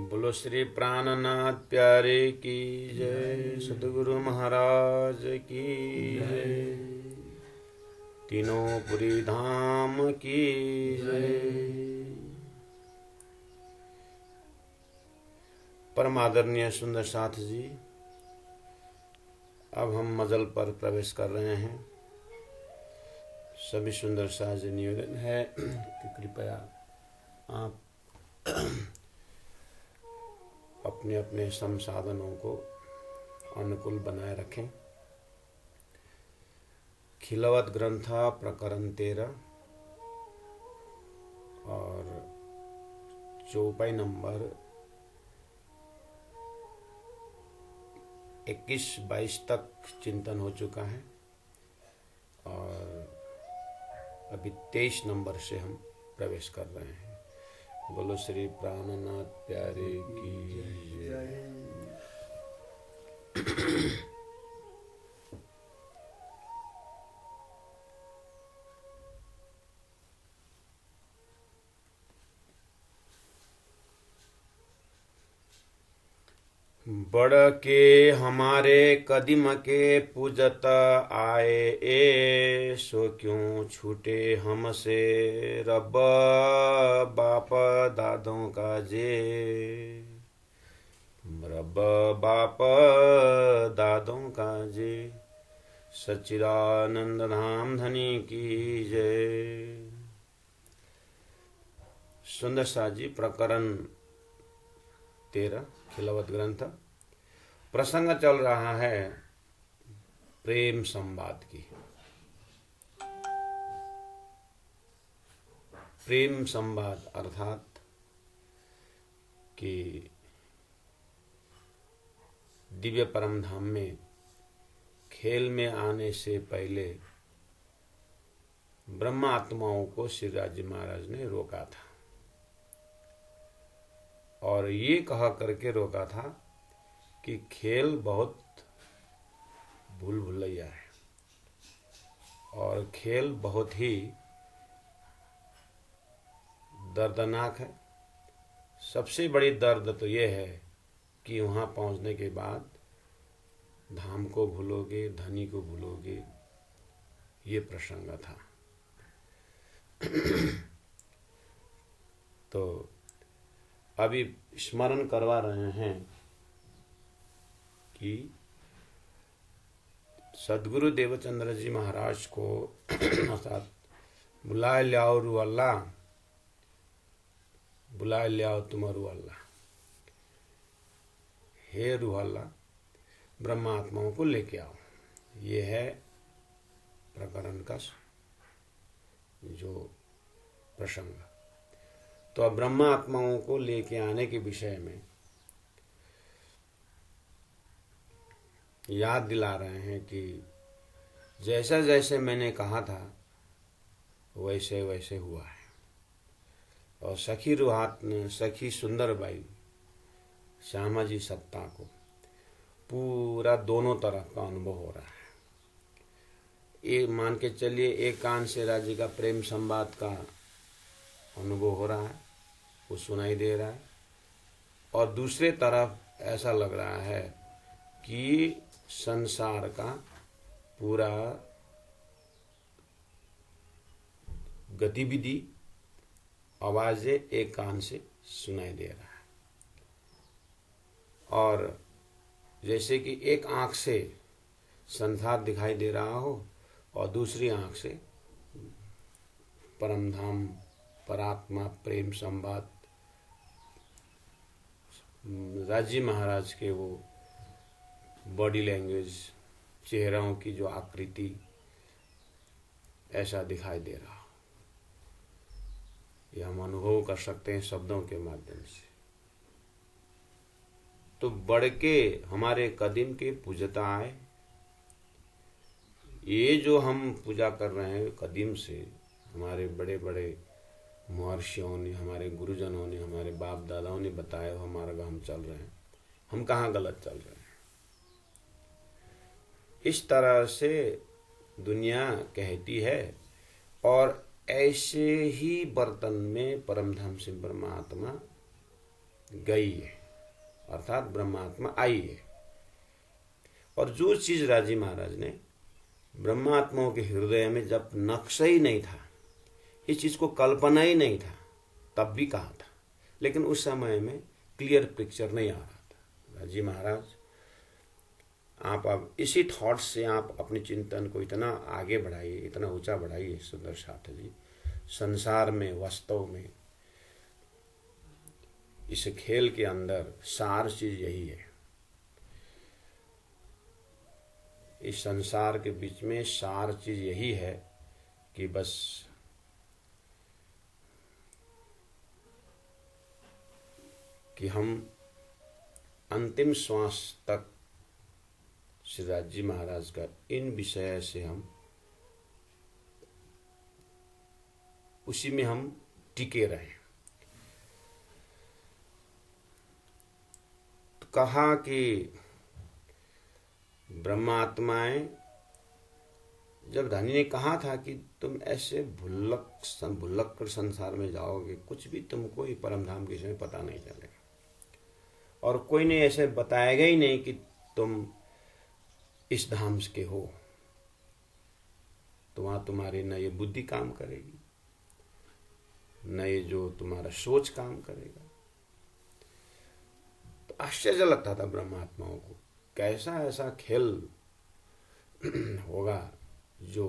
बोलो श्री प्राणनाथ प्यारे की जय, सद्गुरु महाराज की जय, तीनों पुरी धाम की जय। परम आदरणीय सुंदर साथ जी, अब हम मजल पर प्रवेश कर रहे हैं। सभी सुंदर साथ जी निवेदन है कि कृपया आप अपने अपने संसाधनों को अनुकूल बनाए रखें। खिलवत ग्रंथ प्रकरण 13 और चौपाई नंबर 21-22 तक चिंतन हो चुका है और अभी 23 नंबर से हम प्रवेश कर रहे हैं। बोलो श्री प्राणनाथ प्यारे की जय। बड़ के हमारे कदम के पूजत आए ए, सो क्यों छूटे हमसे रब बाप दादों का जे। रब बाप दादों का जे, सच्चिदानंद धाम धनी की जय। सुंदर सा जी प्रकरण 13 खिलवत ग्रंथ। प्रसंग चल रहा है प्रेम संवाद की। प्रेम संवाद अर्थात कि दिव्य परम धाम में खेल में आने से पहले ब्रह्मा आत्माओं को श्री राज महाराज ने रोका था और ये कहा करके रोका था कि खेल बहुत भूल भुलैया है और खेल बहुत ही दर्दनाक है। सबसे बड़ी दर्द तो ये है कि वहां पहुंचने के बाद धाम को भूलोगे, धनी को भूलोगे। ये प्रसंग था। तो अभी स्मरण करवा रहे हैं कि सदगुरु देवचंद्र जी महाराज को अर्थात बुलाए लियाओ रू अल्लाह, बुलाए लियाओ तुम रू अल्लाह। हे रू अल्लाह, ब्रह्मा आत्माओं को लेके आओ। ये है प्रकरण का जो प्रसंग। तो अब ब्रह्मा आत्माओं को लेके आने के विषय में याद दिला रहे हैं कि जैसा जैसे मैंने कहा था वैसे वैसे हुआ है। और सखी रुहात ने, सखी सुंदरबाई श्यामा जी सत्ता को पूरा दोनों तरफ का अनुभव हो रहा है। ये मान के चलिए एक कान से राजी का प्रेम संवाद का अनुभव हो रहा है, वो सुनाई दे रहा है, और दूसरे तरफ ऐसा लग रहा है कि संसार का पूरा गतिविधि आवाजें एक कान से सुनाई दे रहा है। और जैसे कि एक आंख से संसार दिखाई दे रहा हो और दूसरी आंख से परमधाम परात्मा प्रेम संवाद राजी महाराज के वो बॉडी लैंग्वेज, चेहरों की जो आकृति, ऐसा दिखाई दे रहा। ये हम अनुभव कर सकते हैं शब्दों के माध्यम से। तो बढ़ के हमारे कदम के पूजता आए। ये जो हम पूजा कर रहे हैं कदीम से, हमारे बड़े बड़े महर्षियों ने, हमारे गुरुजनों ने, हमारे बाप दादाओं ने बताया हो हमारा हम चल रहे हैं। हम कहाँ गलत चल रहे हैं? इस तरह से दुनिया कहती है और ऐसे ही बर्तन में परमधाम से ब्रह्मात्मा गई है, अर्थात ब्रह्मात्मा आई है। और जो चीज राजी महाराज ने ब्रह्मात्माओं के हृदय में जब नक्शा ही नहीं था, इस चीज को कल्पना ही नहीं था, तब भी कहा था, लेकिन उस समय में क्लियर पिक्चर नहीं आ रहा था। राजी महाराज, आप अब इसी थॉट से आप अपने चिंतन को इतना आगे बढ़ाइए, इतना ऊंचा बढ़ाइए सुंदर साथ जी। संसार में वास्तव में इस खेल के अंदर सार चीज यही है। इस संसार के बीच में सार चीज यही है कि बस कि हम अंतिम श्वास तक श्री राज महाराज का इन विषय से हम उसी में हम टिके रहे। तो कहा कि ब्रह्मात्माएं, जब धनी ने कहा था कि तुम ऐसे भुल्लक कर संसार में जाओगे, कुछ भी तुमको ये परमधाम के विषय में पता नहीं चलेगा, और कोई ने ऐसे बताएगा ही नहीं कि तुम इस धाम के हो, तो वहां तुम्हारी न ये बुद्धि काम करेगी, न ये जो तुम्हारा सोच काम करेगा। तो आश्चर्य लगता था ब्रह्मात्माओं को, कैसा ऐसा खेल होगा जो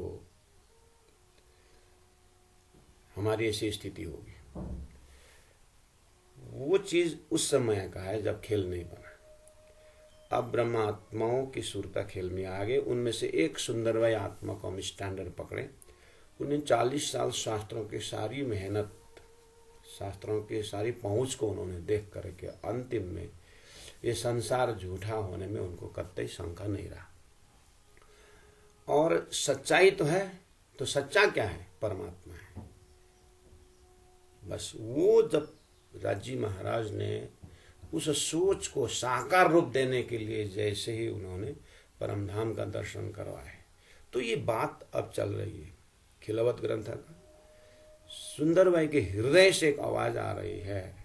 हमारी ऐसी स्थिति होगी। वो चीज उस समय का है जब खेल नहीं बना। अब ब्रह्मात्माओं की सुरता खेल में आ गए। उनमें से एक सुंदरबाई आत्मा को हम स्टैंडर्ड पकड़े। उन्हें 40 साल शास्त्रों की सारी मेहनत, शास्त्रों की सारी पहुंच को उन्होंने देख करके अंतिम में ये संसार झूठा होने में उनको कतई शंका नहीं रहा। और सच्चाई तो है, तो सच्चा क्या है? परमात्मा है। बस वो जब राजी महाराज ने उस सोच को साकार रूप देने के लिए जैसे ही उन्होंने परमधाम का दर्शन करवाए, तो ये बात अब चल रही है खिलवत ग्रंथ का। सुंदरबाई के हृदय से एक आवाज आ रही है,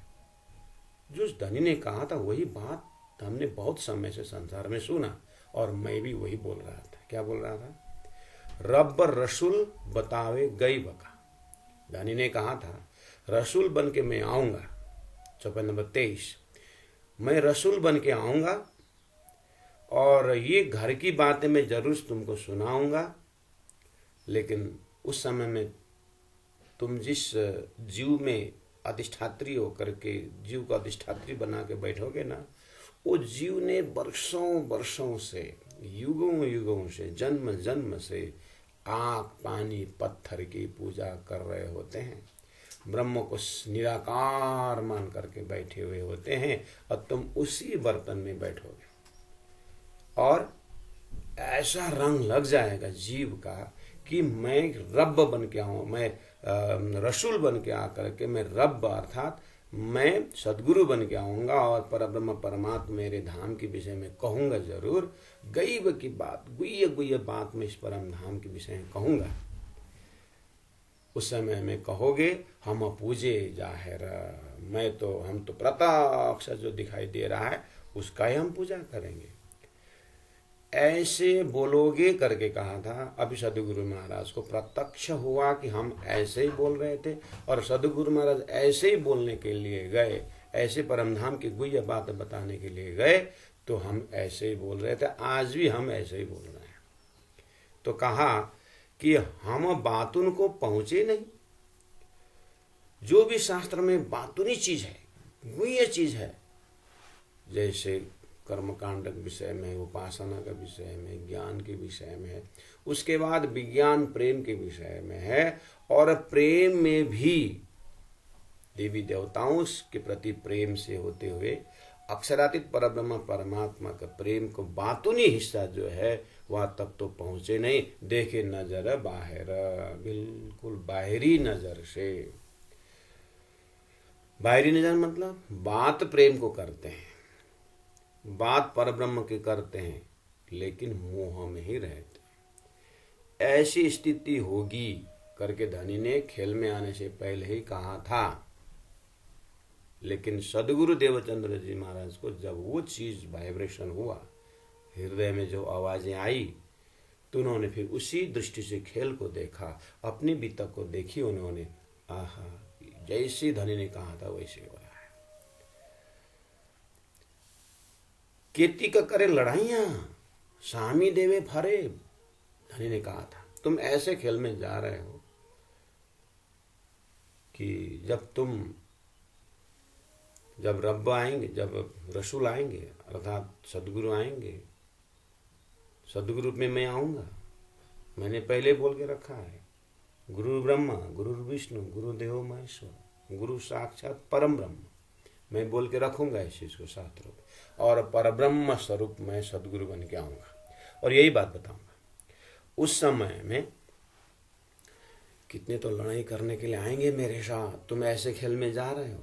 जो उस धनी ने कहा था वही बात हमने बहुत समय से संसार में सुना, और मैं भी वही बोल रहा था। क्या बोल रहा था? रब रसूल बतावे गई बका। धनी ने कहा था रसूल बन के मैं आऊंगा, चौपाई नंबर 23, मैं रसूल बन के आऊंगा और ये घर की बातें मैं जरूर तुमको सुनाऊंगा, लेकिन उस समय में तुम जिस जीव में अधिष्ठात्री होकर के जीव को अधिष्ठात्री बना के बैठोगे ना, वो जीव ने वर्षों वर्षों से, युगों युगों से, जन्म जन्म से आग पानी पत्थर की पूजा कर रहे होते हैं, ब्रह्म को निराकार मान करके बैठे हुए होते हैं, और तुम उसी बर्तन में बैठोगे और ऐसा रंग लग जाएगा जीव का कि मैं रब बन के आऊँ, मैं रसूल बन के आकर के मैं रब अर्थात मैं सदगुरु बन के आऊंगा और परब्रह्म परमात्मा मेरे धाम के विषय में कहूंगा जरूर। गईब की बात, गुह्य गुह्य बात में इस परम धाम के विषय में कहूंगा। उस समय में कहोगे हम पूजे जाहिर, हम तो प्रत्यक्ष जो दिखाई दे रहा है उसका ही हम पूजा करेंगे। ऐसे बोलोगे करके कहा था। अभी सदगुरु महाराज को प्रत्यक्ष हुआ कि हम ऐसे ही बोल रहे थे, और सदगुरु महाराज ऐसे ही बोलने के लिए गए, ऐसे परमधाम की गुह्य बात बताने के लिए गए, तो हम ऐसे ही बोल रहे थे। आज भी हम ऐसे ही बोल रहे हैं। तो कहा कि हम बातुन को पहुंचे नहीं। जो भी शास्त्र में बातुनी चीज है, गुह्य चीज है, जैसे कर्मकांड के विषय में, उपासना के विषय में, ज्ञान के विषय में है, उसके बाद विज्ञान प्रेम के विषय में है, और प्रेम में भी देवी देवताओं के प्रति प्रेम से होते हुए अक्षरातीत परब्रह्म परमात्मा का प्रेम को बातुनी हिस्सा जो है वह तक तो पहुंचे नहीं। देखे नजर बाहर, बिल्कुल बाहरी नजर से। बाहरी नजर मतलब बात प्रेम को करते हैं, बात परब्रह्म की करते हैं, लेकिन मोह में ही रहते हैं। ऐसी स्थिति होगी करके धनी ने खेल में आने से पहले ही कहा था। लेकिन सदगुरु देवचंद्र जी महाराज को जब वो चीज वाइब्रेशन हुआ, हृदय में जो आवाजें आई, तो उन्होंने फिर उसी दृष्टि से खेल को देखा, अपनी बीतक को देखी उन्होंने। आहा, जैसे धनी ने कहा था वैसे हो रहा है। कीर्ति का करे लड़ाइयां, स्वामी देवे फरे। धनी ने कहा था तुम ऐसे खेल में जा रहे हो कि जब रब आएंगे, जब रसूल आएंगे, अर्थात सदगुरु आएंगे, सदगुरु में मैं आऊंगा। मैंने पहले बोल के रखा है, गुरु ब्रह्मा गुरु विष्णु गुरुदेव महेश्वर, गुरु साक्षात परम ब्रह्म। मैं बोल के रखूंगा इस चीज को शास्त्रों में, और परब्रह्म स्वरूप मैं सदगुरु बन के आऊंगा और यही बात बताऊंगा। उस समय में कितने तो लड़ाई करने के लिए आएंगे मेरे साथ, तुम ऐसे खेल में जा रहे हो।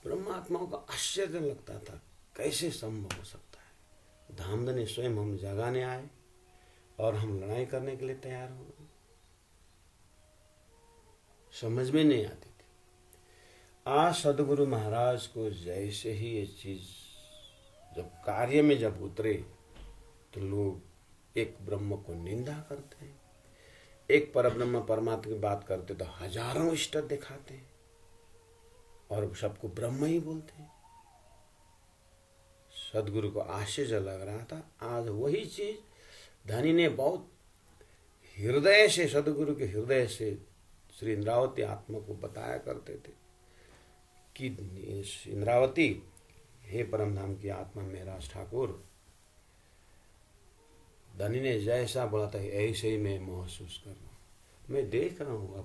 ब्रह्मात्माओं का आश्चर्य लगता था, कैसे संभव हो सकता है। धामधनी स्वयं हम जगाने आए और हम लड़ाई करने के लिए तैयार हो गए। समझ में नहीं आती थी। आज सदगुरु महाराज को जैसे ही ये चीज जब कार्य में जब उतरे, तो लोग एक ब्रह्म को निंदा करते हैं, एक परब्रह्म परमात्मा की बात करते तो हजारों इष्ट दिखाते हैं और सबको ब्रह्म ही बोलते हैं। सदगुरु को आश्चर्य लग रहा था। आज वही चीज धनी ने बहुत हृदय से, सदगुरु के हृदय से श्री इंद्रावती आत्मा को बताया करते थे कि इंद्रावती, हे परम धाम की आत्मा मेरा ठाकुर, धनी ने जैसा बोला था ऐसे ही मैं महसूस कर रहा हूं। मैं देख रहा हूं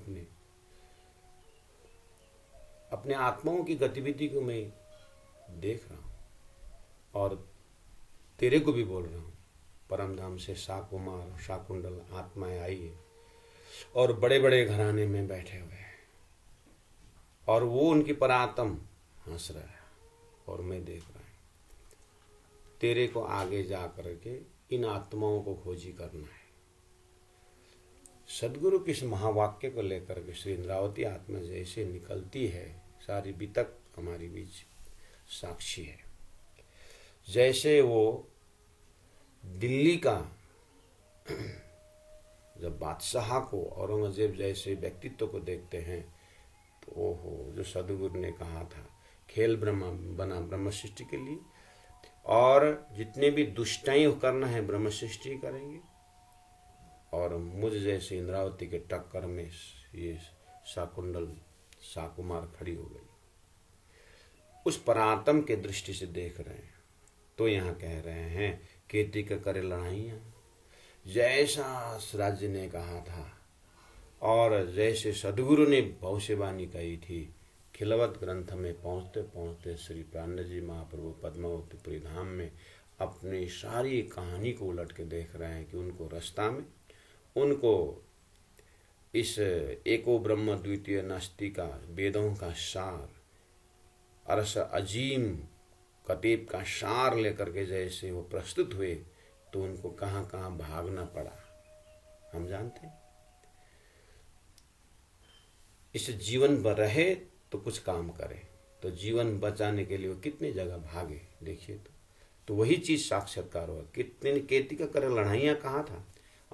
अपने आत्माओं की गतिविधि को मैं देख रहा हूं और तेरे को भी बोल रहा हूं। परम धाम से शाकुमार शाकुंडल आत्माएं आई है और बड़े बड़े घराने में बैठे हुए हैं और वो उनकी परात्म हंस रहा है और मैं देख रहा हूं। तेरे को आगे जा करके इन आत्माओं को खोजी करना है। सदगुरु के इस महावाक्य को लेकर के श्री इंद्रावती आत्मा जैसे निकलती है, सारी बीतक हमारी बीच साक्षी है। जैसे वो दिल्ली का जब बादशाह को, औरंगजेब जैसे व्यक्तित्व को देखते हैं तो ओहो, जो सदगुरु ने कहा था खेल ब्रह्म बना ब्रह्म सृष्टि के लिए, और जितने भी दुष्टाई करना है ब्रह्म सृष्टि करेंगे। और मुझ जैसे इंद्रावती के टक्कर में ये शाकुंडल शाकुमार खड़ी हो गई। उस परात्म के दृष्टि से देख रहे हैं। तो यहाँ कह रहे हैं कीर्ति का करे लड़ाइयाँ, जैसा राज्य ने कहा था और जैसे सदगुरु ने भविष्यवाणी कही थी। खिलवत ग्रंथ में पहुँचते पहुँचते श्री प्राणनाथ जी महाप्रभु पद्मावतीपुरी धाम में अपनी सारी कहानी को उलट के देख रहे हैं कि उनको रास्ता में उनको इस एको ब्रह्म द्वितीय नास्ति का वेदों का सार, अरस अजीम कतीब का सार लेकर के जैसे वो प्रस्तुत हुए, तो उनको कहाँ कहाँ भागना पड़ा हम जानते हैं। इस जीवन पर रहे तो कुछ काम करे, तो जीवन बचाने के लिए वो कितनी जगह भागे देखिए। तो वही चीज साक्षात्कार हुआ। कितने कीर्ति का करे लड़ाइयाँ कहाँ था,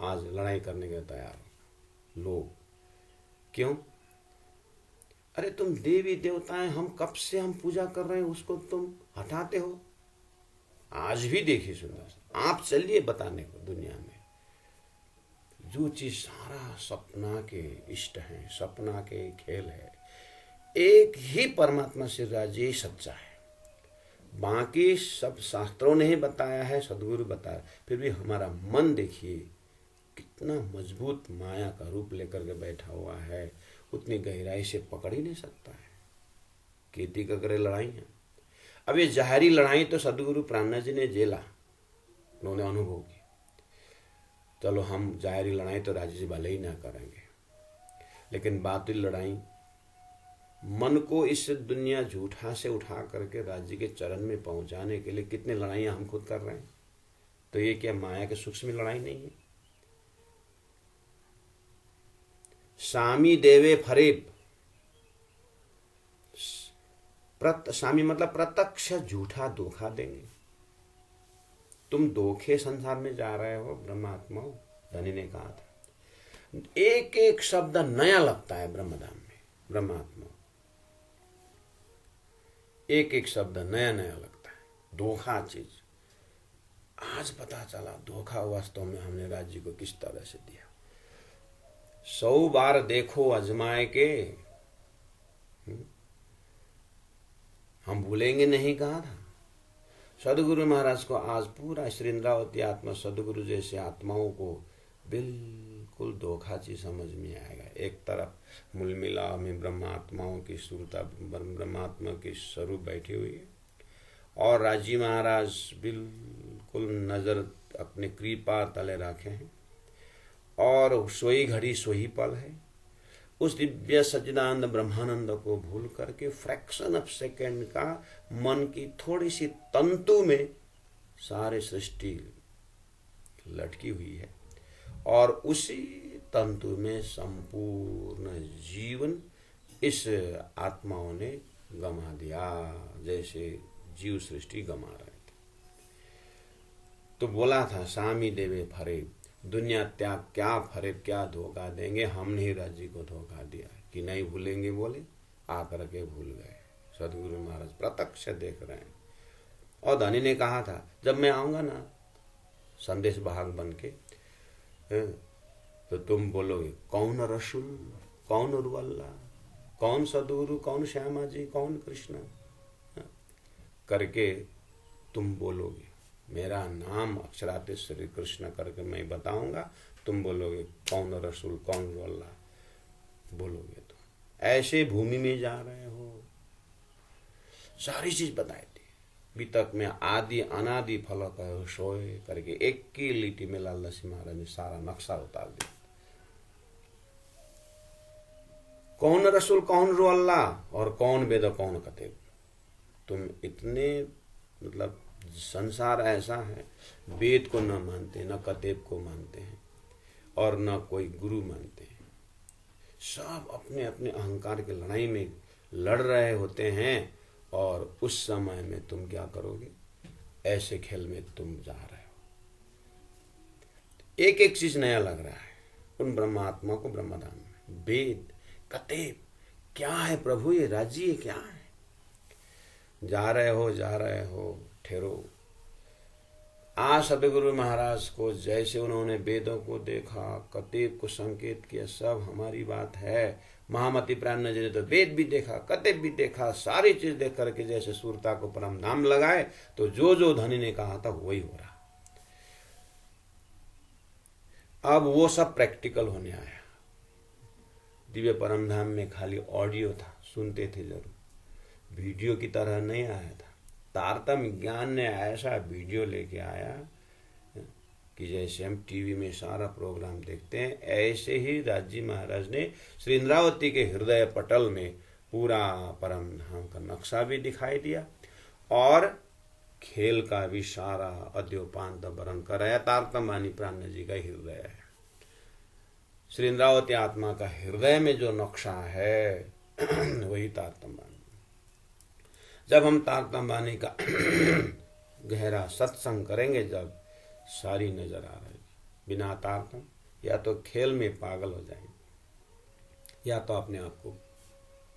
आज लड़ाई करने के तैयार हो लोग। क्यों? अरे तुम देवी देवताएं हम कब से हम पूजा कर रहे हैं, उसको तुम हटाते हो। आज भी देखिए सुंदर, आप चलिए बताने को दुनिया में जो चीज सारा सपना के इष्ट है, सपना के खेल है, एक ही परमात्मा से राज्य ही सच्चा है। बाकी सब शास्त्रों ने ही बताया है, सदगुरु बताया, फिर भी हमारा मन देखिए कितना मजबूत माया का रूप लेकर के बैठा हुआ है, उतनी गहराई से पकड़ ही नहीं सकता है। कीर्ति का करे लड़ाइयाँ। अब ये जाहिरी लड़ाई तो सदगुरु प्राणनाथ जी ने झेला, उन्होंने अनुभव किया। चलो हम जाहिरी लड़ाई तो राजी जी भले ही ना करेंगे, लेकिन बातिल लड़ाई मन को इस दुनिया झूठा से उठा करके राज्य के चरण में पहुंचाने के लिए कितने लड़ाइयां हम खुद कर रहे हैं। तो ये क्या माया के सूक्ष्म लड़ाई नहीं है? सामी देवे फरेब। सामी मतलब प्रत्यक्ष झूठा धोखा देंगे। तुम धोखे संसार में जा रहे हो ब्रह्मात्मा, धनी ने कहा था। एक एक शब्द नया लगता है ब्रह्मधाम में, ब्रह्मात्मा एक एक शब्द नया नया लगता है। धोखा चीज आज पता चला, धोखा वास्तव में हमने राज्य को किस तरह से दिया। 100 बार देखो अजमाए के, हम भूलेंगे नहीं कहा था। सदगुरु महाराज को आज पूरा श्री इंद्रावती आत्मा सदगुरु जैसे आत्माओं को बिल्कुल धोखा चीज समझ में आएगा। एक तरफ मूल मिलाव में ब्रह्मात्माओं की सुरता, ब्रह्मात्मा की स्वरूप बैठी हुई है, और राजी महाराज बिल्कुल नजर अपने कृपा तले रखे हैं, और सोई घड़ी सोई पल है। उस दिव्य सच्चिदानंद ब्रह्मानंद को भूल करके फ्रैक्शन ऑफ सेकेंड का मन की थोड़ी सी तंतु में सारे सृष्टि लटकी हुई है, और उसी तंतु में संपूर्ण जीवन इस आत्माओं ने गमा दिया, जैसे जीव सृष्टि गमा रहे थे। तो बोला था सामी देवे फरेब, दुनिया त्याग क्या फरेब, क्या धोखा देंगे। हमने ही राज्य को धोखा दिया कि नहीं भूलेंगे, बोले आकर के भूल गए। सदगुरु महाराज प्रत्यक्ष देख रहे हैं। और धनी ने कहा था जब मैं आऊंगा ना संदेश वाहक बन के, तो तुम बोलोगे कौन रसूल, कौन रुअल्ला, कौन सदगुरु, कौन श्यामा जी, कौन कृष्ण करके तुम बोलोगे। मेरा नाम अक्षराते श्री कृष्ण करके मैं बताऊंगा, तुम बोलोगे कौन रसूल, कौन रुअल्ला बोलोगे। तुम ऐसे भूमि में जा रहे हो, सारी चीज बताई थी। वितक में आदि अनादि फलक है सोए करके एक ही लिटी में लाल दासी महाराज ने सारा नक्शा उतार दिया। कौन रसूल, कौन रुअल्ला, और कौन वेद, कौन कतेब। तुम इतने मतलब संसार ऐसा है, वेद को न मानते, न कतेब को मानते हैं, और न कोई गुरु मानते हैं। सब अपने अपने अहंकार की लड़ाई में लड़ रहे होते हैं, और उस समय में तुम क्या करोगे, ऐसे खेल में तुम जा रहे हो। एक एक चीज नया लग रहा है उन ब्रह्मात्मा को ब्रह्मधाम में। वेद कतेब क्या है प्रभु, ये राज्य क्या है। जा रहे हो ठहरो। आज सदगुरु महाराज को जैसे उन्होंने वेदों को देखा, कतेब को संकेत किया, सब हमारी बात है। महामति प्राण जी ने तो वेद भी देखा, कतेब भी देखा, सारी चीज देख करके जैसे सूरता को परम नाम लगाए, तो जो जो धनी ने कहा था वही हो रहा। अब वो सब प्रैक्टिकल होने आया। दिव्य परम धाम में खाली ऑडियो था, सुनते थे जरूर, वीडियो की तरह नहीं आया था। तारतम्य ज्ञान ने ऐसा वीडियो लेके आया कि जैसे हम टीवी में सारा प्रोग्राम देखते हैं, ऐसे ही राजी महाराज ने श्री इंद्रावती के हृदय पटल में पूरा परम धाम का नक्शा भी दिखाई दिया, और खेल का भी सारा अद्योपांत वर्णन कराया। तारतम्य प्राण जी का हृदय है, श्री इंद्रावती आत्मा का हृदय में जो नक्शा है वही तारतम्य। जब हम तारतम्य का गहरा सत्संग करेंगे, जब सारी नजर आ रही, बिना तारतम या तो खेल में पागल हो जाएंगे, या तो अपने आप को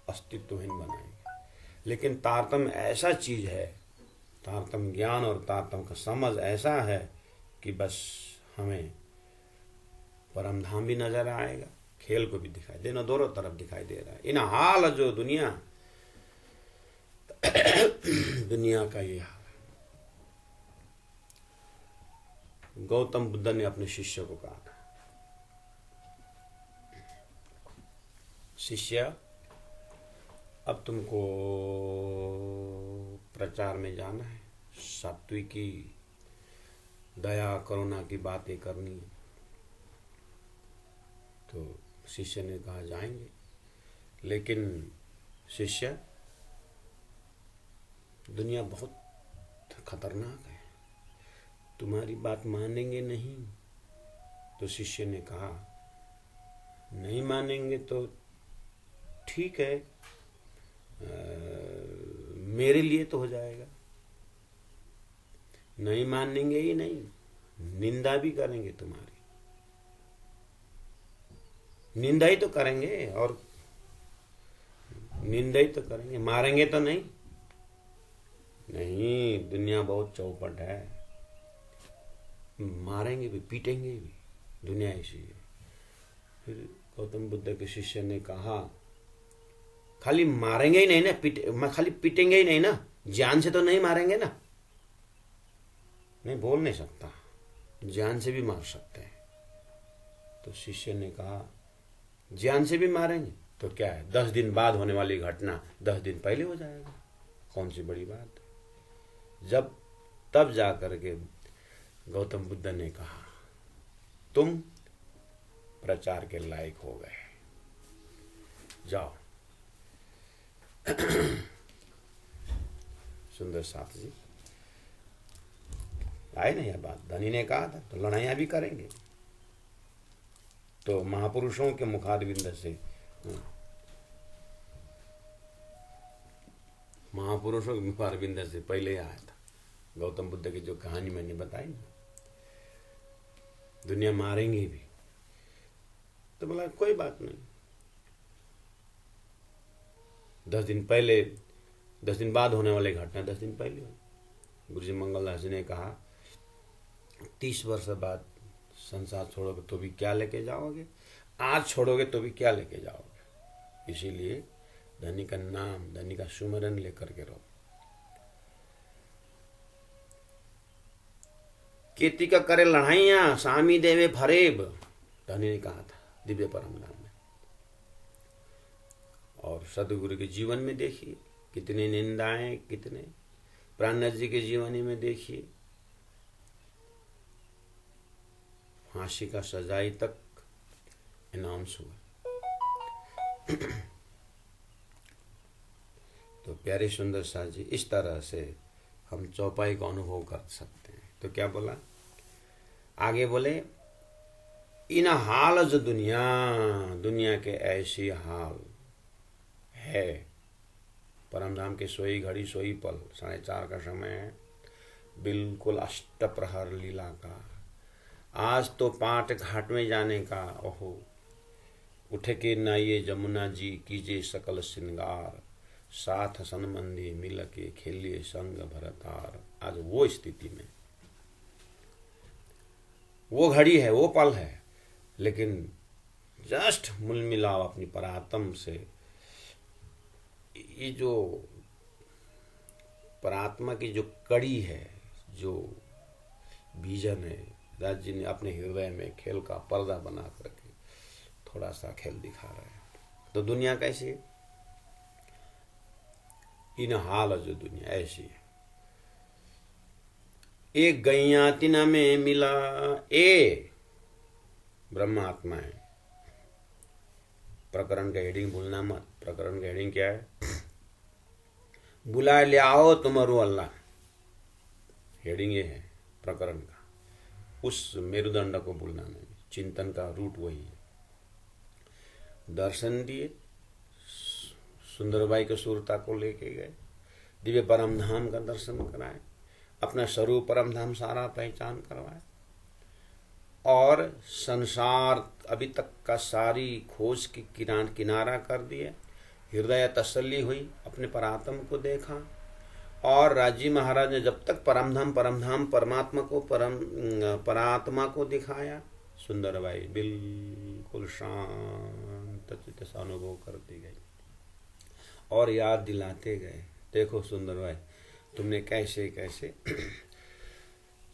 अस्तित्वहीन बनाएंगे। लेकिन तारतम ऐसा चीज है, तारतम ज्ञान और तारतम का समझ ऐसा है कि बस हमें परमधाम भी नजर आएगा, खेल को भी दिखाई देना, दोनों तरफ दिखाई दे रहा है। इन हाल जो दुनिया दुनिया का ये हाल है। गौतम बुद्ध ने अपने शिष्य को कहा था, शिष्य अब तुमको प्रचार में जाना है, सात्विकी दया करुणा की बातें करनी है। तो शिष्य ने कहा जाएंगे, लेकिन शिष्य दुनिया बहुत खतरनाक है, तुम्हारी बात मानेंगे नहीं। तो शिष्य ने कहा नहीं मानेंगे तो ठीक है, मेरे लिए तो हो जाएगा। नहीं मानेंगे ही नहीं, निंदा भी करेंगे तुम्हारी, निंदा ही तो करेंगे, और निंदा ही तो करेंगे, मारेंगे तो नहीं। नहीं, दुनिया बहुत चौपट है, मारेंगे भी पीटेंगे भी, दुनिया ऐसी है। फिर गौतम बुद्ध के शिष्य ने कहा, खाली मारेंगे ही नहीं ना, खाली पीटेंगे ही नहीं ना, जान से तो नहीं मारेंगे ना। नहीं, बोल नहीं सकता, जान से भी मार सकते हैं। तो शिष्य ने कहा, जान से भी मारेंगे तो क्या है, 10 दिन बाद होने वाली घटना 10 दिन पहले हो जाएगा, कौन सी बड़ी बात है। तब जा करके गौतम बुद्ध ने कहा, तुम प्रचार के लायक हो गए, जाओ। सुंदर साथ जी आए ना, यह बात धनी ने कहा था, तो लड़ाइयां भी करेंगे। तो महापुरुषों के मुखारविंद से, महापुरुषों के मुखारविंद से पहले आया था गौतम बुद्ध की जो कहानी मैंने बताई ना, दुनिया मारेंगे भी। तो बोला कोई बात नहीं, 10 दिन पहले, 10 दिन बाद होने वाली घटना 10 दिन पहले हो। गुरु जी मंगलदास जी ने कहा, 30 वर्ष बाद संसार छोड़ोगे तो भी क्या लेके जाओगे, आज छोड़ोगे तो भी क्या लेके जाओगे। इसीलिए धनी का नाम, धनी का सुमरन लेकर के रहो। केती का करे लड़ाइयां, स्वामी देवे फरेब, धनी ने कहा था दिव्य परम धाम में। और सदगुरु के जीवन में देखिए कितनी निंदाएं, कितने प्राणनाथ जी के जीवनी में देखिए, फांसी का सजाई तक अनाउंस हुआ। तो प्यारे सुंदर साथ जी, इस तरह से हम चौपाई का अनुभव कर सकते हैं। तो क्या बोला आगे, बोले इन हाल जो दुनिया के ऐसी हाल है, परमधाम के सोई घड़ी सोई पल, 4:30 का समय है, बिल्कुल अष्टप्रहर लीला का। आज तो पाट घाट में जाने का, ओहो उठ के नाइये जमुना जी, कीजिए सकल श्रृंगार, साथ संबंधी मिल के खेलिए संग भरतार। आज वो स्थिति में, वो घड़ी है, वो पल है, लेकिन जस्ट मूल मिलाओ अपनी परात्म से। ये जो परात्मा की जो कड़ी है, जो विजन है, राज जी ने अपने हृदय में खेल का पर्दा बना करके थोड़ा सा खेल दिखा रहे हैं। तो दुनिया कैसी है, इन हाल जो दुनिया ऐसी है। एक गैया तिना में मिला, ए ब्रह्मात्मा है। प्रकरण का हेडिंग भूलना मत। प्रकरण का हेडिंग क्या है, बुला ले आओ तुम्हारो अल्लाह। हेडिंग ये है प्रकरण का। उस मेरुदंड को भूलना नहीं, चिंतन का रूट वही है। दर्शन दिए, सुंदरबाई के सुरता को लेके गए, दिव्य परम धाम का दर्शन कराए, अपना स्वरूप परम धाम सारा पहचान करवाए, और संसार अभी तक का सारी खोज की किनारा कर दिए। हृदय तसल्ली हुई, अपने परात्म को देखा। और राजी महाराज ने जब तक परमधाम परमात्मा को परात्मा को दिखाया, सुंदरबाई बिल्कुल शांत चित्त से अनुभव करती गई और याद दिलाते गए, देखो सुंदरबाई तुमने कैसे कैसे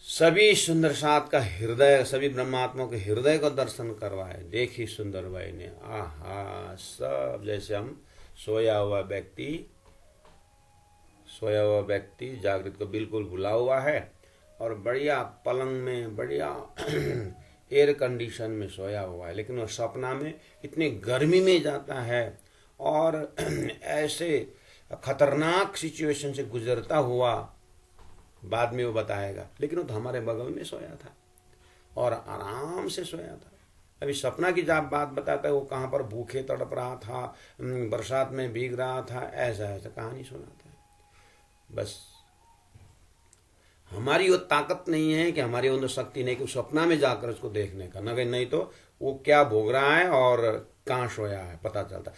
सभी सुंदर साथ का हृदय, सभी ब्रह्मात्मा के हृदय को दर्शन करवाए। देखी सुंदरबाई ने, आहा, सब जैसे हम सोया हुआ व्यक्ति जागृत को बिल्कुल भुला हुआ है और बढ़िया पलंग में, बढ़िया एयर कंडीशन में सोया हुआ है, लेकिन वो सपना में इतनी गर्मी में जाता है और ऐसे खतरनाक सिचुएशन से गुजरता हुआ बाद में वो बताएगा, लेकिन वो तो हमारे बगल में सोया था और आराम से सोया था। अभी सपना की जब बात बताता है वो कहाँ पर भूखे तड़प रहा था, बरसात में भीग रहा था, ऐसा ऐसा कहानी सुनाता है। बस हमारी वो ताकत नहीं है कि हमारी वो शक्ति नहीं कि उस सपना में जाकर उसको देखने का, नहीं तो वो क्या भोग रहा है और कहाँ सोया है पता चलता,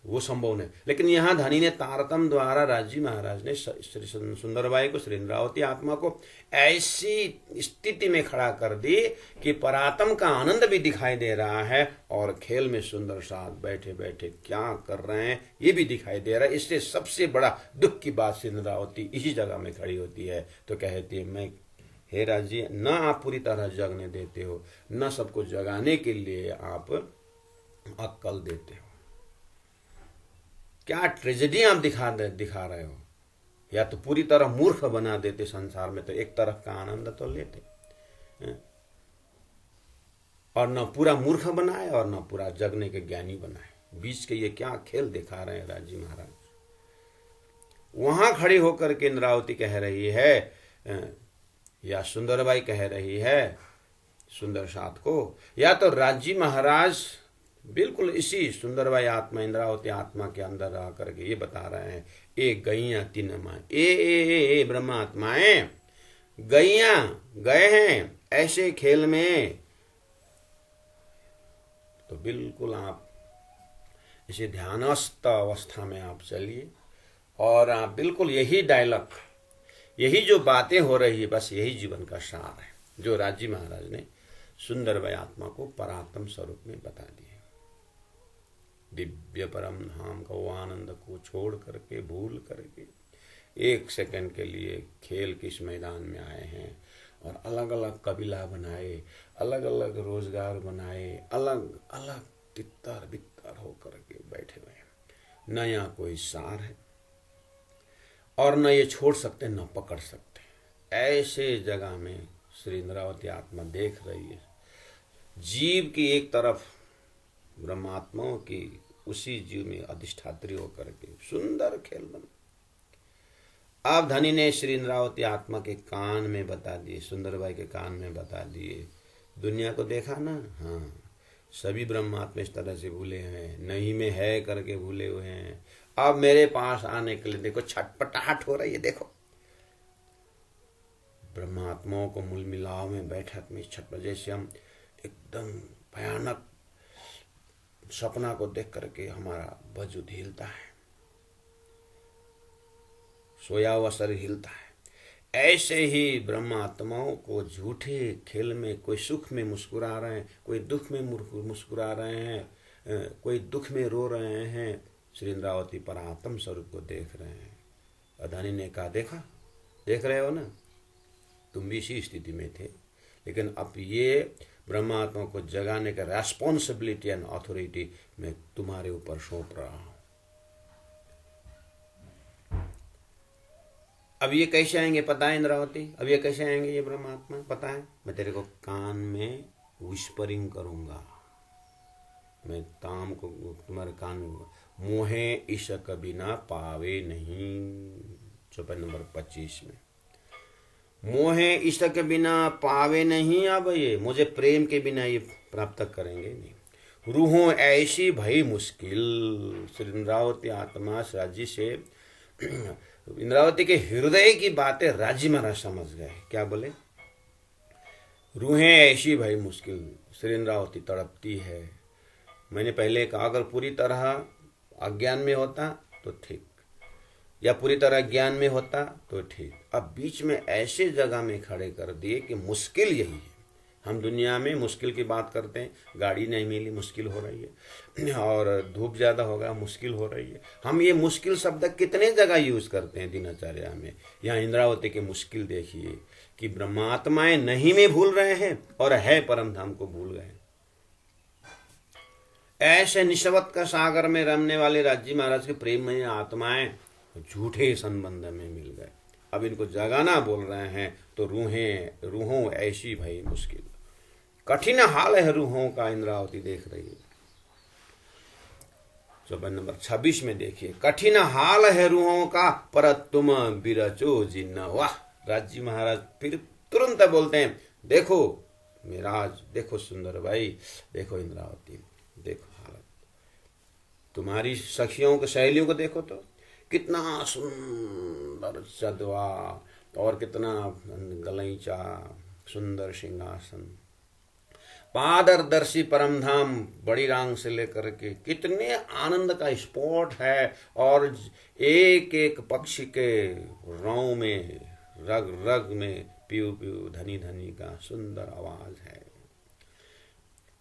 वो संभव नहीं। लेकिन यहाँ धनी ने तारतम द्वारा राजी महाराज ने श्री सुंदरबाई को, श्री इंद्रावती आत्मा को ऐसी स्थिति में खड़ा कर दी कि परातम का आनंद भी दिखाई दे रहा है और खेल में सुंदर साथ बैठे बैठे क्या कर रहे हैं ये भी दिखाई दे रहा है। इससे सबसे बड़ा दुख की बात श्री इंद्रावती इसी जगह में खड़ी होती है, तो कहती है मैं, हे राजी, न आप पूरी तरह जगने देते हो, न सबको जगाने के लिए आप अक्कल देते हो। क्या ट्रेजेडी आप दिखा रहे हो। या तो पूरी तरह मूर्ख बना देते संसार में, तो एक तरफ का आनंद तो लेते, और न पूरा मूर्ख बनाए और न पूरा जगने के ज्ञानी बनाए। बीच के ये क्या खेल दिखा रहे हैं राजी महाराज। वहां खड़ी होकर के इंद्रावती कह रही है, या सुंदरबाई कह रही है सुंदर साथ को, या तो राजी महाराज बिल्कुल इसी सुंदरबाई आत्मा, इंद्रावती आत्मा के अंदर रह करके ये बता रहे हैं, ए गैया तीन माँ, ए ब्रह्मात्माएं गैया गए हैं ऐसे खेल में। तो बिल्कुल आप इसे ध्यानस्थ अवस्था में आप चलिए और आप बिल्कुल यही डायलॉग, यही जो बातें हो रही है, बस यही जीवन का सार है जो राजी महाराज ने सुंदरबाई आत्मा को परात्म स्वरूप में बता दिए। दिव्य परम धाम का वो आनंद को छोड़ करके, भूल करके एक सेकंड के लिए खेल के इस मैदान में आए हैं और अलग अलग कबीला बनाए, अलग अलग रोजगार बनाए, अलग अलग तितर बितर होकर के बैठे हुए हैं। न यहाँ कोई सार है और न ये छोड़ सकते न पकड़ सकते। ऐसे जगह में श्री इंद्रावती आत्मा देख रही है जीव की एक तरफ ब्रह्मात्माओं की, उसी जीव में अधिष्ठात्री होकर के सुंदर खेल बना। अब धनी ने श्री इंद्रावती आत्मा के कान में बता दिए, सुंदरबाई के कान में बता दिए, दुनिया को देखा ना, हाँ सभी ब्रह्मात्मा इस तरह से भूले हैं, नहीं में है करके भूले हुए हैं। अब मेरे पास आने के लिए देखो छटपटाहट हो रही है। देखो ब्रह्मात्माओं को मूल मिलाव में बैठक में छटपट, जैसे हम एकदम भयानक सपना को देख करके हमारा वजूद हिलता है, सोया हुआ शरीर हिलता है, ऐसे ही ब्रह्मात्माओं को झूठे खेल में, कोई सुख में मुस्कुरा रहे हैं, कोई दुख में मुस्कुरा रहे हैं, कोई दुख में रो रहे हैं, श्री इंद्रावती परात्म स्वरूप को देख रहे हैं। अदानी ने कहा, देखा, देख रहे हो ना, तुम भी इसी स्थिति में थे, लेकिन अब ये ब्रह्मात्मा को जगाने का रेस्पॉन्सिबिलिटी एंड अथॉरिटी मैं तुम्हारे ऊपर सौंप रहा हूं। अब ये कैसे आएंगे पता है इंद्रावती, अब ये कैसे आएंगे ये ब्रह्मात्मा पता है, मैं तेरे को कान में विस्परिंग करूंगा, मैं ताम को तुम्हारे कान में, मोहे इश्क बिना पावे नहीं, चौपाई नंबर 25 में, मोहे इश्क के बिना पावे नहीं। अब ये मुझे प्रेम के बिना ये प्राप्त करेंगे नहीं। रूहों ऐसी भई मुश्किल, श्री इंद्रावती आत्मा राजी से इंद्रावती के हृदय की बातें राजी महाराज समझ गए। क्या बोले, रूहें ऐसी भई मुश्किल, श्री इंद्रावती तड़पती है। मैंने पहले कहा अगर पूरी तरह अज्ञान में होता तो ठीक, या पूरी तरह ज्ञान में होता तो ठीक। अब बीच में ऐसे जगह में खड़े कर दिए कि मुश्किल यही है। हम दुनिया में मुश्किल की बात करते हैं, गाड़ी नहीं मिली मुश्किल हो रही है, और धूप ज़्यादा होगा मुश्किल हो रही है। हम ये मुश्किल शब्द कितने जगह यूज करते हैं दिनचर्या में। यहाँ इंद्रावती की मुश्किल देखिए कि ब्रह्मात्माएं नहीं में भूल रहे हैं और है परम धाम को भूल गए। ऐसे निस्वत का सागर में रमने वाले राजी महाराज के प्रेम में आत्माएं झूठे संबंध में मिल गए। अब इनको जगाना बोल रहे हैं तो रूहों ऐसी भई मुश्किल, कठिन हाल है रूहों का, इंद्रावती देख रही है। चौपाई नंबर 26 में देखिए, कठिन हाल है रूहों का पर तुम बिरचो जिन्न। वाह, राजी महाराज फिर तुरंत बोलते हैं, देखो मेराज, देखो सुंदर भाई, देखो इंद्रावती, देखो हालत, तुम्हारी सखियों के सहेलियों को देखो तो कितना सुंदर चदवा और कितना गलैचा, सुंदर सिंहासन, पारदर्शी परमधाम बड़ी रांग से लेकर के कितने आनंद का स्पॉट है। और एक एक पक्षी के रौ में, रग रग में प्यू प्यू धनी धनी का सुंदर आवाज है।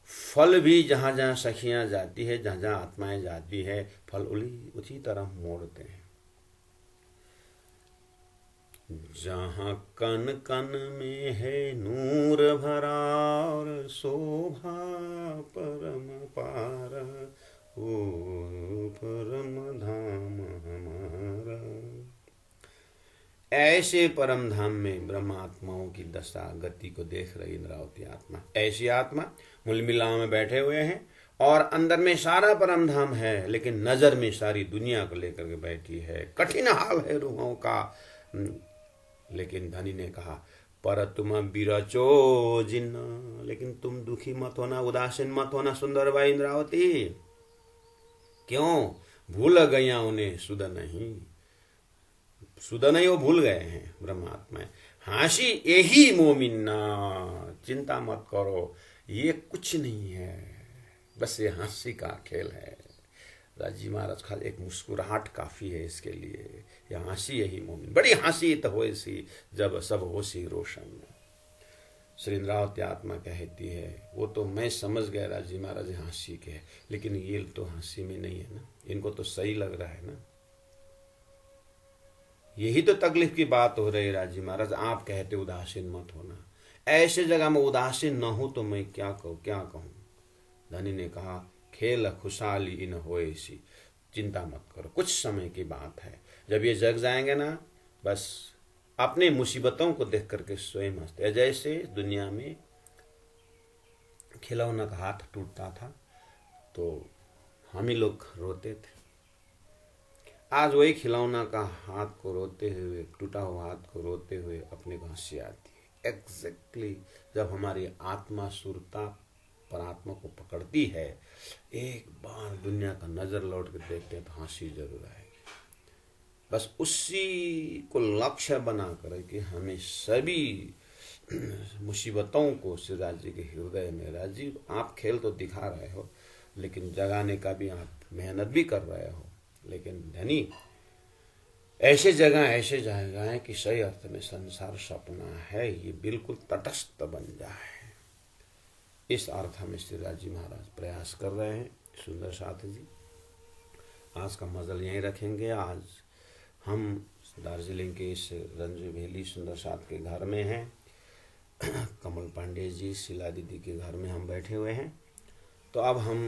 फल भी जहां जहां सखियां जाती है, जहां जहां आत्माएं जाती है, फल उसी तरह मोड़ते हैं। जहाँ कन कन में है नूर भरा और शोभा परम पार, ओ परम धाम हमारा। ऐसे परम धाम में ब्रह्मात्माओं की दशा गति को देख रही इंद्रावती आत्मा। ऐसी आत्मा मुलमिला में बैठे हुए हैं और अंदर में सारा परम धाम है, लेकिन नजर में सारी दुनिया को लेकर के बैठी है। कठिन हाल है रूहों का। लेकिन धनी ने कहा, पर तुम बिरचो जिन्न, लेकिन तुम दुखी मत होना, उदासीन मत होना सुंदर भाई इंद्रावती। क्यों? भूल गया उन्हें सुध नहीं, सुध नहीं वो भूल गए हैं ब्रह्मात्मा। हासी यही मोमिन्ना, चिंता मत करो, ये कुछ नहीं है, बस ये हंसी का खेल है। राजी महाराज खाली एक मुस्कुराहट काफी है इसके लिए। यह हंसी यही मोमिन, बड़ी हंसी तो हो सी जब सब होशी रोशन। श्री इंद्रावती आत्मा कहती है, वो तो मैं समझ गया राजी महाराज हंसी के, लेकिन ये तो हंसी में नहीं है ना, इनको तो सही लग रहा है ना। यही तो तकलीफ की बात हो रही है राजी महाराज। आप कहते उदासीन मत होना, ऐसे जगह में उदासीन न हो तो मैं क्या कहूँ। धनी ने कहा, खेल खुशहाली इन होए सी, चिंता मत करो, कुछ समय की बात है। जब ये जग जाएंगे ना, बस अपने मुसीबतों को देख करके स्वयं हंसते। जैसे दुनिया में खिलौना का हाथ टूटता था तो हम ही लोग रोते थे, आज वही खिलौना का हाथ को रोते हुए, टूटा हुआ हाथ को रोते हुए अपने को हंसी आती है। एग्जैक्टली जब हमारी आत्मा सुरता परमात्मा को पकड़ती है, एक बार दुनिया का नजर लौट के देखते हैं तो हंसी जरूर आएगी। बस उसी को लक्ष्य बना कर कि हमें सभी मुसीबतों को सिराज जी के हृदय में, राजीव आप खेल तो दिखा रहे हो, लेकिन जगाने का भी आप मेहनत भी कर रहे हो। लेकिन धनी ऐसे जगह है कि सही अर्थ में संसार सपना है, ये बिल्कुल तटस्थ बन जाए। इस अर्थ में श्री राजी महाराज प्रयास कर रहे हैं। सुंदर साथ जी, आज का मजल यहीं रखेंगे। आज हम दार्जिलिंग के इस रंजू भेली सुंदर साथ के घर में हैं। कमल पांडे जी, शीला दीदी के घर में हम बैठे हुए हैं। तो अब हम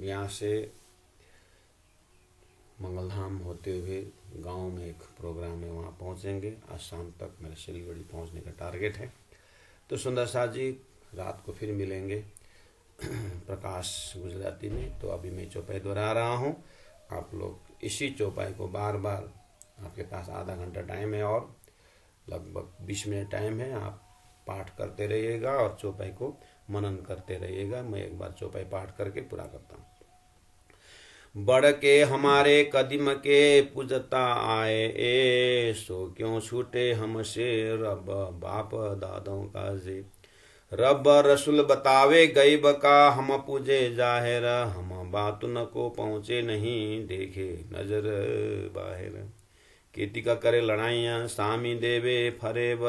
यहाँ से मंगलधाम होते हुए गांव में एक प्रोग्राम है, वहाँ पहुँचेंगे। आज शाम तक मेरे सिलीगुड़ी पहुँचने का टारगेट है। तो सुंदर साथ जी रात को फिर मिलेंगे प्रकाश गुजराती में। तो अभी मैं चौपाई दोहरा रहा हूँ, आप लोग इसी चौपाई को बार बार, आपके पास आधा घंटा टाइम है और लगभग 20 मिनट टाइम है, आप पाठ करते रहिएगा और चौपाई को मनन करते रहिएगा। मैं एक बार चौपाई पाठ करके पूरा करता हूँ। बड़ के हमारे कदम के पूजता आए, ए सो क्यों छूटे हमसे रब बाप दादों का जे। रब रसूल बतावे गईब का, हम पूजे जाहिर, हम बात न को पहुँचे नहीं, देखे नजर बाहिर। खेती का करे लड़ाइयाँ, सामी देवे फरेब,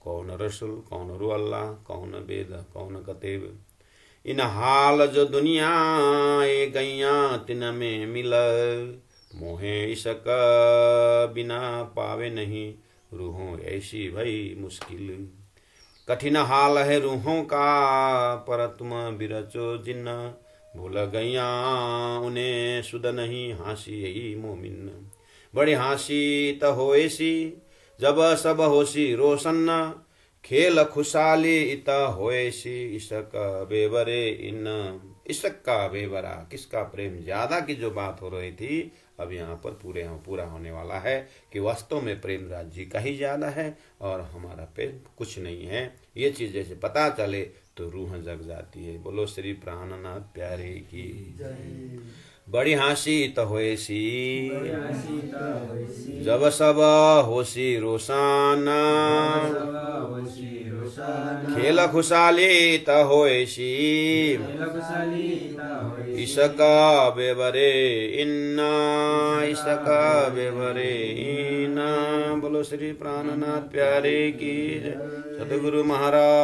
कौन रसूल कौन रू अल्लाह, कौन वेद कौन कतेब। इन हाल जो दुनिया ए गैया तिन में मिल, मोहे इसक बिना पावे नहीं, रूहों ऐसी भई मुश्किल। कठिन हाल है रूहों का, पर तुम बिरचो जिन्न, भूल गैया उन्हें सुध नहीं, हंसी यही मोमिन। बड़ी हंसी त होएसी जब सब होसी रोशन, खेल खुशाली इत होएसी इसक बेवरे इन। इसका बेवरा, किसका प्रेम ज्यादा की जो बात हो रही थी अब यहाँ पर पूरा होने वाला है कि वास्तव में प्रेम राज जी का ही ज्यादा है और हमारा प्रेम कुछ नहीं है। ये चीज जैसे पता चले तो रूह जग जाती है। बोलो श्री प्राणनाथ प्यारे की। बड़ी हंसी त होएसी जब सब होसी रोसाना, खेल खुशाली त होएसी इसका बेवरे इन्ना, इसका बेवरे इन्ना। बोलो श्री प्राणनाथ प्यारे की। सतगुरु महाराज।